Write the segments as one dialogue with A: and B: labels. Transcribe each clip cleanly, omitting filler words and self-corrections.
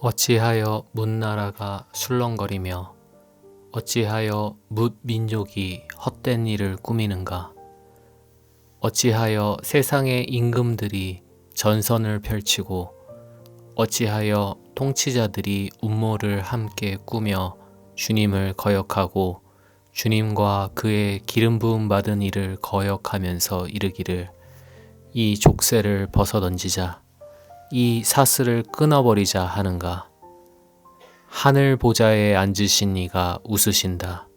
A: 어찌하여 뭇나라가 술렁거리며 어찌하여 뭇민족이 헛된 일을 꾸미는가? 어찌하여 세상의 임금들이 전선을 펼치고 어찌하여 통치자들이 음모를 함께 꾸며 주님을 거역하고 주님과 그의 기름 부음 받은 이를 거역하면서 이르기를 이 족쇄를 벗어던지자 이 사슬을 끊어버리자 하는가? 하늘 보좌에 앉으신 이가 웃으신다.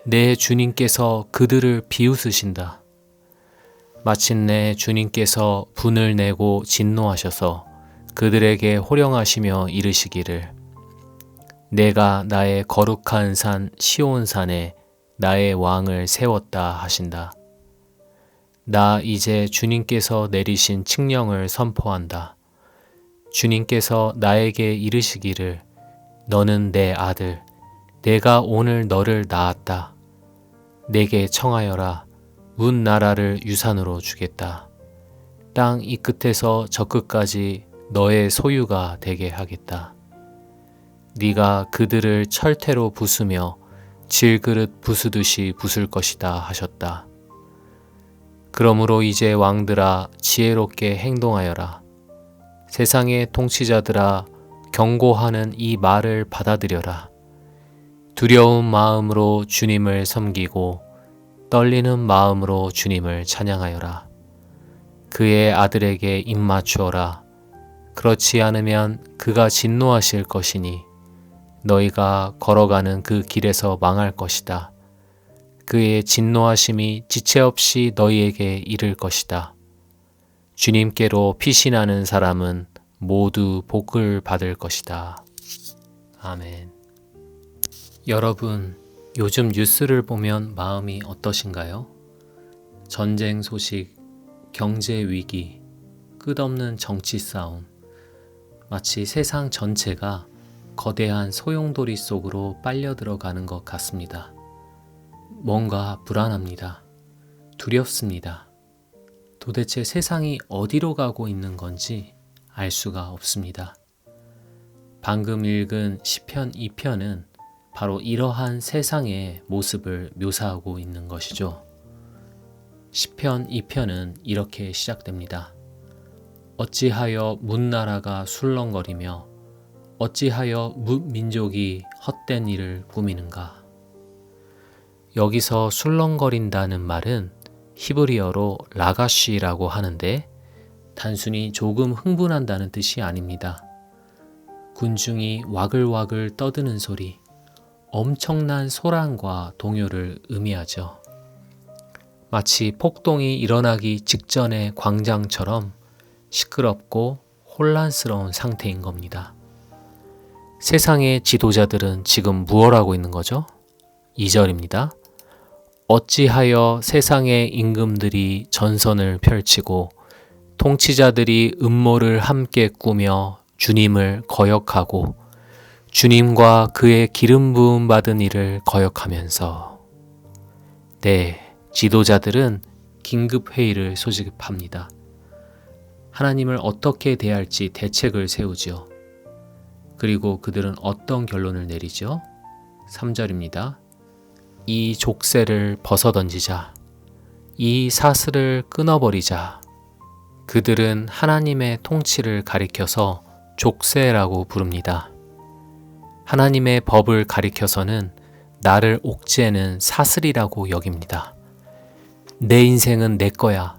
A: 내 주님께서 그들을 비웃으신다. 마침내 주님께서 분을 내고 진노하셔서 그들에게 호령하시며 이르시기를 내가 나의 거룩한 산 시온산에 나의 왕을 세웠다 하신다. 나 이제 주님께서 내리신 칙령을 선포한다. 주님께서 나에게 이르시기를 너는 내 아들, 내가 오늘 너를 낳았다. 내게 청하여라. 문 나라를 유산으로 주겠다. 땅 이 끝에서 저 끝까지 너의 소유가 되게 하겠다. 네가 그들을 철퇴로 부수며 질그릇 부수듯이 부술 것이다 하셨다. 그러므로 이제 왕들아 지혜롭게 행동하여라. 세상의 통치자들아 경고하는 이 말을 받아들여라. 두려운 마음으로 주님을 섬기고 떨리는 마음으로 주님을 찬양하여라. 그의 아들에게 입맞추어라. 그렇지 않으면 그가 진노하실 것이니 너희가 걸어가는 그 길에서 망할 것이다. 그의 진노하심이 지체 없이 너희에게 이를 것이다. 주님께로 피신하는 사람은 모두 복을 받을 것이다. 아멘. 여러분, 요즘 뉴스를 보면 마음이 어떠신가요? 전쟁 소식, 경제 위기, 끝없는 정치 싸움, 마치 세상 전체가 거대한 소용돌이 속으로 빨려 들어가는 것 같습니다. 뭔가 불안합니다. 두렵습니다. 도대체 세상이 어디로 가고 있는 건지 알 수가 없습니다. 방금 읽은 시편 2편은 바로 이러한 세상의 모습을 묘사하고 있는 것이죠. 시편 2편은 이렇게 시작됩니다. 어찌하여 뭇나라가 술렁거리며 어찌하여 뭇민족이 헛된 일을 꾸미는가? 여기서 술렁거린다는 말은 히브리어로 라가쉬라고 하는데 단순히 조금 흥분한다는 뜻이 아닙니다. 군중이 와글와글 떠드는 소리, 엄청난 소란과 동요를 의미하죠. 마치 폭동이 일어나기 직전의 광장처럼 시끄럽고 혼란스러운 상태인 겁니다. 세상의 지도자들은 지금 무엇 하고 있는 거죠? 2절입니다. 어찌하여 세상의 임금들이 전선을 펼치고 통치자들이 음모를 함께 꾸며 주님을 거역하고 주님과 그의 기름 부음 받은 이를 거역하면서 지도자들은 긴급 회의를 소집합니다. 하나님을 어떻게 대할지 대책을 세우지요. 그리고 그들은 어떤 결론을 내리죠? 3절입니다. 이 족쇄를 벗어던지자. 이 사슬을 끊어버리자. 그들은 하나님의 통치를 가리켜서 족쇄라고 부릅니다. 하나님의 법을 가리켜서는 나를 옥죄는 사슬이라고 여깁니다. 내 인생은 내 거야.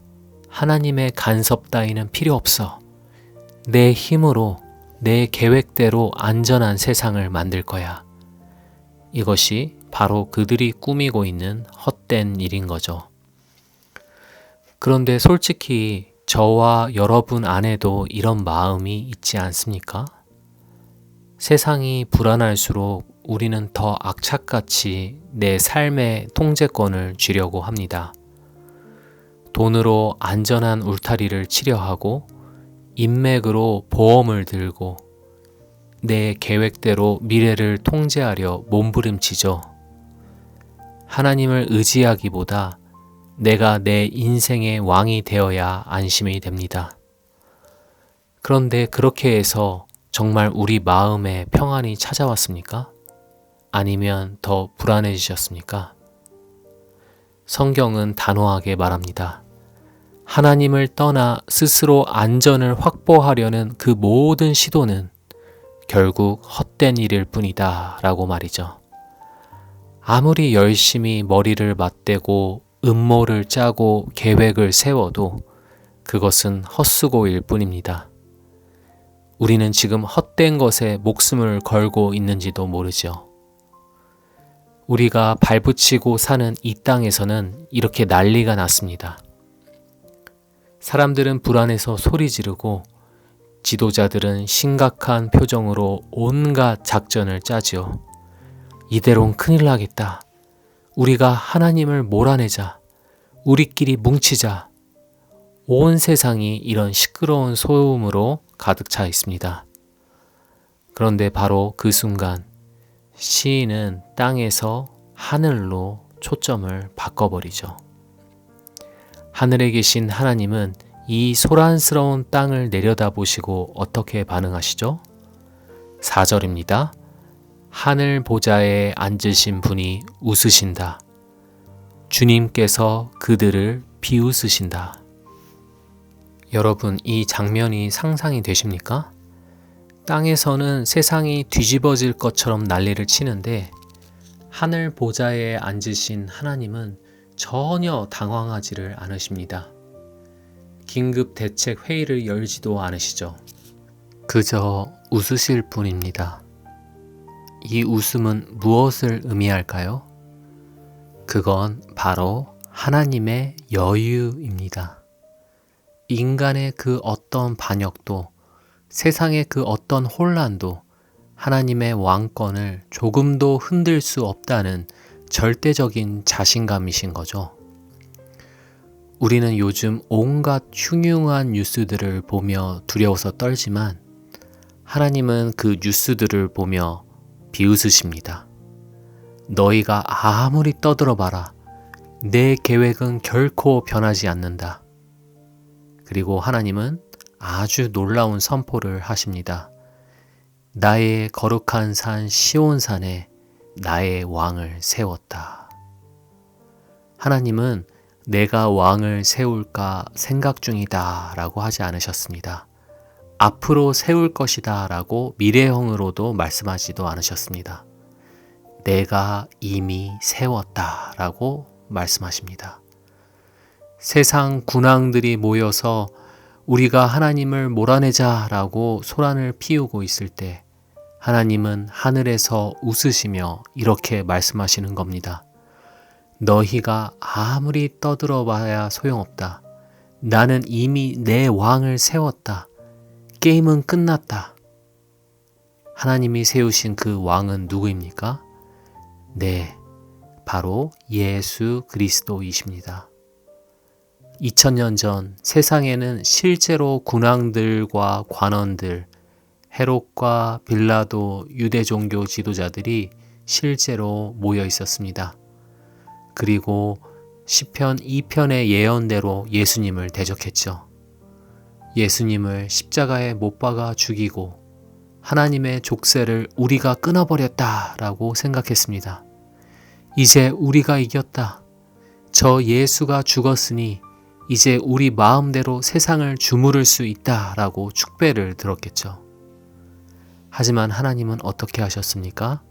A: 하나님의 간섭 따위는 필요 없어. 내 힘으로 내 계획대로 안전한 세상을 만들 거야. 이것이 바로 그들이 꾸미고 있는 헛된 일인 거죠. 그런데 솔직히 저와 여러분 안에도 이런 마음이 있지 않습니까? 세상이 불안할수록 우리는 더 악착같이 내 삶의 통제권을 쥐려고 합니다. 돈으로 안전한 울타리를 치려 하고 인맥으로 보험을 들고 내 계획대로 미래를 통제하려 몸부림치죠. 하나님을 의지하기보다 내가 내 인생의 왕이 되어야 안심이 됩니다. 그런데 그렇게 해서 정말 우리 마음에 평안이 찾아왔습니까? 아니면 더 불안해지셨습니까? 성경은 단호하게 말합니다. 하나님을 떠나 스스로 안전을 확보하려는 그 모든 시도는 결국 헛된 일일 뿐이다 라고 말이죠. 아무리 열심히 머리를 맞대고 음모를 짜고 계획을 세워도 그것은 헛수고일 뿐입니다. 우리는 지금 헛된 것에 목숨을 걸고 있는지도 모르죠. 우리가 발붙이고 사는 이 땅에서는 이렇게 난리가 났습니다. 사람들은 불안해서 소리 지르고 지도자들은 심각한 표정으로 온갖 작전을 짜지요. 이대로는 큰일 나겠다. 우리가 하나님을 몰아내자. 우리끼리 뭉치자. 온 세상이 이런 시끄러운 소음으로 가득 차 있습니다. 그런데 바로 그 순간 시인은 땅에서 하늘로 초점을 바꿔버리죠. 하늘에 계신 하나님은 이 소란스러운 땅을 내려다보시고 어떻게 반응하시죠? 4절입니다. 하늘 보좌에 앉으신 분이 웃으신다. 주님께서 그들을 비웃으신다. 여러분, 이 장면이 상상이 되십니까? 땅에서는 세상이 뒤집어질 것처럼 난리를 치는데 하늘 보좌에 앉으신 하나님은 전혀 당황하지를 않으십니다. 긴급 대책 회의를 열지도 않으시죠. 그저 웃으실 뿐입니다. 이 웃음은 무엇을 의미할까요? 그건 바로 하나님의 여유입니다. 인간의 그 어떤 반역도, 세상의 그 어떤 혼란도 하나님의 왕권을 조금도 흔들 수 없다는 절대적인 자신감이신 거죠. 우리는 요즘 온갖 흉흉한 뉴스들을 보며 두려워서 떨지만 하나님은 그 뉴스들을 보며 비웃으십니다. 너희가 아무리 떠들어봐라. 내 계획은 결코 변하지 않는다. 그리고 하나님은 아주 놀라운 선포를 하십니다. 나의 거룩한 산 시온산에 나의 왕을 세웠다. 하나님은 내가 왕을 세울까 생각 중이다 라고 하지 않으셨습니다. 앞으로 세울 것이다 라고 미래형으로도 말씀하지도 않으셨습니다. 내가 이미 세웠다 라고 말씀하십니다. 세상 군왕들이 모여서 우리가 하나님을 몰아내자 라고 소란을 피우고 있을 때 하나님은 하늘에서 웃으시며 이렇게 말씀하시는 겁니다. 너희가 아무리 떠들어봐야 소용없다. 나는 이미 내 왕을 세웠다. 게임은 끝났다. 하나님이 세우신 그 왕은 누구입니까? 네, 바로 예수 그리스도이십니다. 2000년 전 세상에는 실제로 군왕들과 관원들, 헤롯과 빌라도 유대 종교 지도자들이 실제로 모여 있었습니다. 그리고 시편 2편의 예언대로 예수님을 대적했죠. 예수님을 십자가에 못 박아 죽이고 하나님의 족쇄를 우리가 끊어버렸다라고 생각했습니다. 이제 우리가 이겼다. 저 예수가 죽었으니 이제 우리 마음대로 세상을 주무를 수 있다라고 축배를 들었겠죠. 하지만 하나님은 어떻게 하셨습니까?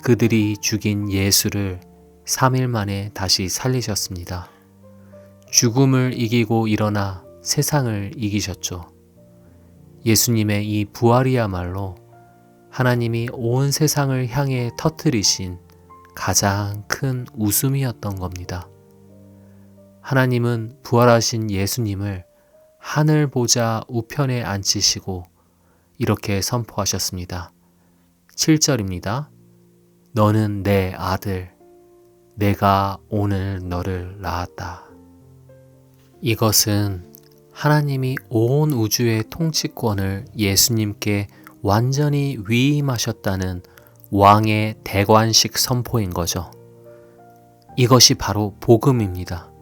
A: 그들이 죽인 예수를 3일 만에 다시 살리셨습니다. 죽음을 이기고 일어나 세상을 이기셨죠. 예수님의 이 부활이야말로 하나님이 온 세상을 향해 터뜨리신 가장 큰 웃음이었던 겁니다. 하나님은 부활하신 예수님을 하늘 보좌 우편에 앉히시고 이렇게 선포하셨습니다. 7절입니다. 너는 내 아들, 내가 오늘 너를 낳았다. 이것은 하나님이 온 우주의 통치권을 예수님께 완전히 위임하셨다는 왕의 대관식 선포인 거죠. 이것이 바로 복음입니다.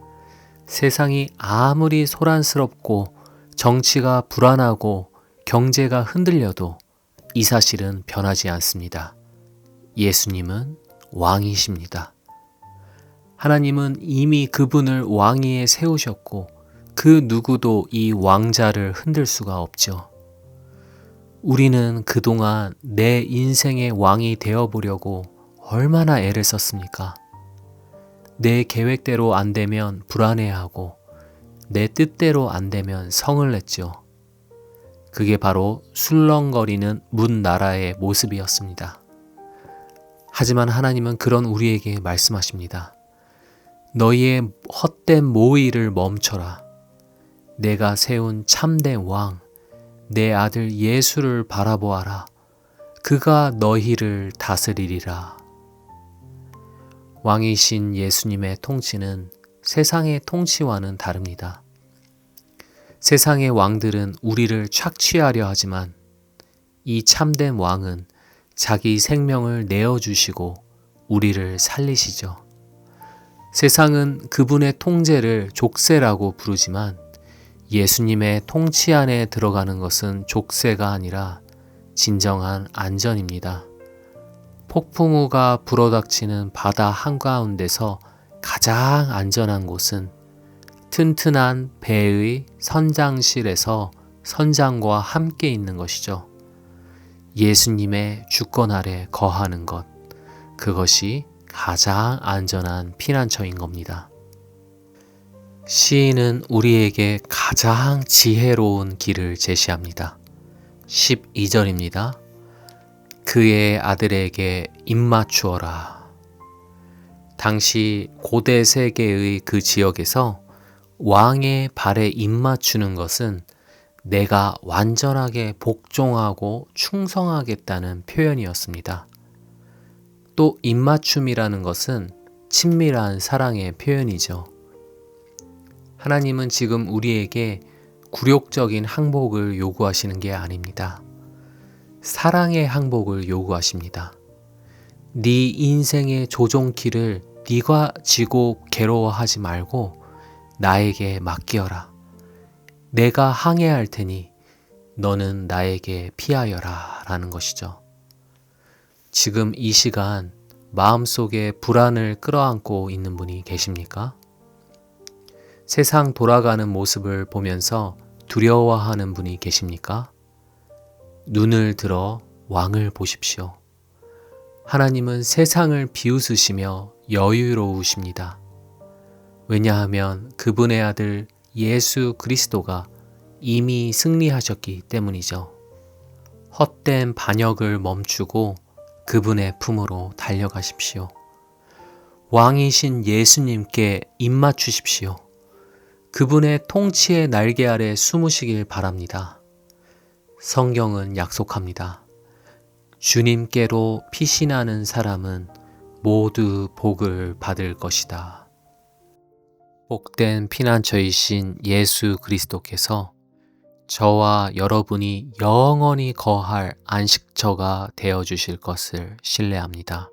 A: 세상이 아무리 소란스럽고 정치가 불안하고 경제가 흔들려도 이 사실은 변하지 않습니다. 예수님은 왕이십니다. 하나님은 이미 그분을 왕위에 세우셨고 그 누구도 이 왕자를 흔들 수가 없죠. 우리는 그동안 내 인생의 왕이 되어보려고 얼마나 애를 썼습니까? 내 계획대로 안 되면 불안해하고 내 뜻대로 안 되면 성을 냈죠. 그게 바로 술렁거리는 문나라의 모습이었습니다. 하지만 하나님은 그런 우리에게 말씀하십니다. 너희의 헛된 모의를 멈춰라. 내가 세운 참된 왕, 내 아들 예수를 바라보아라. 그가 너희를 다스리리라. 왕이신 예수님의 통치는 세상의 통치와는 다릅니다. 세상의 왕들은 우리를 착취하려 하지만 이 참된 왕은 자기 생명을 내어주시고 우리를 살리시죠. 세상은 그분의 통제를 족쇄라고 부르지만 예수님의 통치 안에 들어가는 것은 족쇄가 아니라 진정한 안전입니다. 폭풍우가 불어닥치는 바다 한가운데서 가장 안전한 곳은 튼튼한 배의 선장실에서 선장과 함께 있는 것이죠. 예수님의 주권 아래 거하는 것, 그것이 가장 안전한 피난처인 겁니다. 시인은 우리에게 가장 지혜로운 길을 제시합니다. 12절입니다. 그의 아들에게 입맞추어라. 당시 고대 세계의 그 지역에서 왕의 발에 입맞추는 것은 내가 완전하게 복종하고 충성하겠다는 표현이었습니다. 또 입맞춤이라는 것은 친밀한 사랑의 표현이죠. 하나님은 지금 우리에게 굴욕적인 항복을 요구하시는 게 아닙니다. 사랑의 항복을 요구하십니다. 네 인생의 조종키를 네가 지고 괴로워하지 말고 나에게 맡기어라. 내가 항해할 테니 너는 나에게 피하여라 라는 것이죠. 지금 이 시간 마음속에 불안을 끌어안고 있는 분이 계십니까? 세상 돌아가는 모습을 보면서 두려워하는 분이 계십니까? 눈을 들어 왕을 보십시오. 하나님은 세상을 비웃으시며 여유로우십니다. 왜냐하면 그분의 아들 예수 그리스도가 이미 승리하셨기 때문이죠. 헛된 반역을 멈추고 그분의 품으로 달려가십시오. 왕이신 예수님께 입맞추십시오. 그분의 통치의 날개 아래 숨으시길 바랍니다. 성경은 약속합니다. 주님께로 피신하는 사람은 모두 복을 받을 것이다. 복된 피난처이신 예수 그리스도께서 저와 여러분이 영원히 거할 안식처가 되어 주실 것을 신뢰합니다.